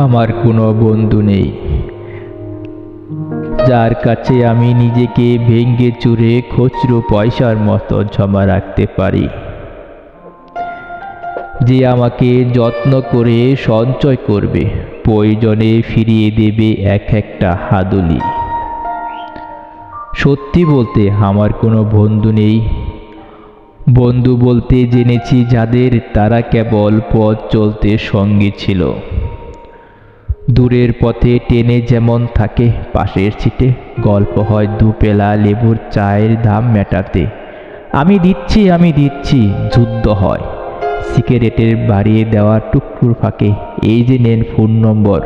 আমার কোনো বন্ধু নেই, যার কাছে আমি নিজেকে ভেঙে চুরে খুচরো পয়সার মতো জমা রাখতে পারি, যে আমাকে যত্ন করে সঞ্চয় করবে, প্রয়োজনে ফিরিয়ে দেবে এক একটা হাদুলি। সত্যি বলতে আমার কোনো বন্ধু নেই। বন্ধু বলতে জেনেছি যাদের, তারা কেবল পথ চলতে সঙ্গী ছিল। দূরের পথে ট্রেনে যেমন থাকে পাশের সিটে, গল্প হয় দুপেলা লেবুর চায়ের দাম মেটাতে। আমি দিচ্ছি যুদ্ধ হয় সিগারেটের বাড়িয়ে দেওয়া টুকরোর ফাঁকে। এই যে নেন ফোন নম্বর,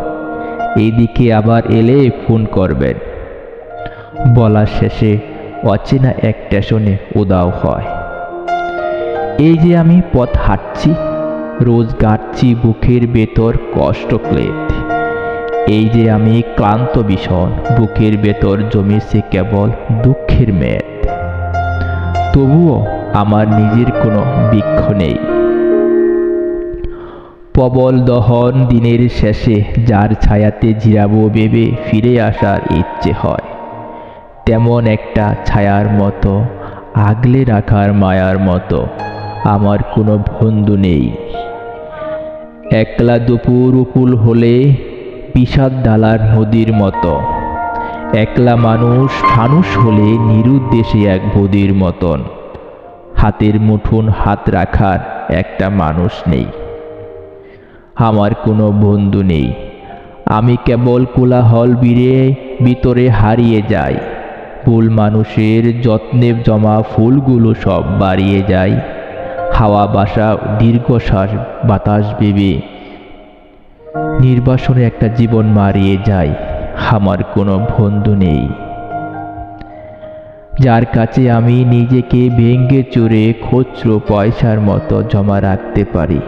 এইদিকে আবার এলে ফোন করবেন। বলার শেষে অচেনা এক স্টেশনে উদাও হয়। এই যে আমি পথ হাঁটছি, রোজ গাঁটছি বুকের ভেতর কষ্ট ক্লেদ। এই যে আমি ক্লান্ত ভীষণ, বুকের ভেতর জমেছে কেবল দুঃখের মেদ। তবুও আমার নিজের কোনো বৃক্ষ নেই। প্রবল দহন দিনের শেষে যার ছায়াতে জিরাবো ভেবে ফিরে আসার ইচ্ছে হয়, তেমন একটা ছায়ার মতো, আগলে রাখার মায়ার মতো আমার কোনো বন্ধু নেই। একলা দুপুর উপুল হলে বিষাদ ডালার নদীর মতো, একলা মানুষ ফানুষ হলে নিরুদ্দেশে এক বদির মতন। হাতের মুঠোন হাত রাখার একটা মানুষ নেই। আমার কোনো বন্ধু নেই। আমি কেবল কোলাহল ভিতরে হারিয়ে যাই। ভুল মানুষের যত্নে জমা ফুলগুলো সব বাড়িয়ে যায়। হাওয়া বাসা দীর্ঘশ্বাস বাতাস ভেবে নির্বাসনে একটা জীবন মারিয়ে যায়। আমার কোনো বন্ধু নেই, যার কাছে আমি নিজেকে ভেঙে চুরে খুচরো পয়সার মতো জমা রাখতে পারি।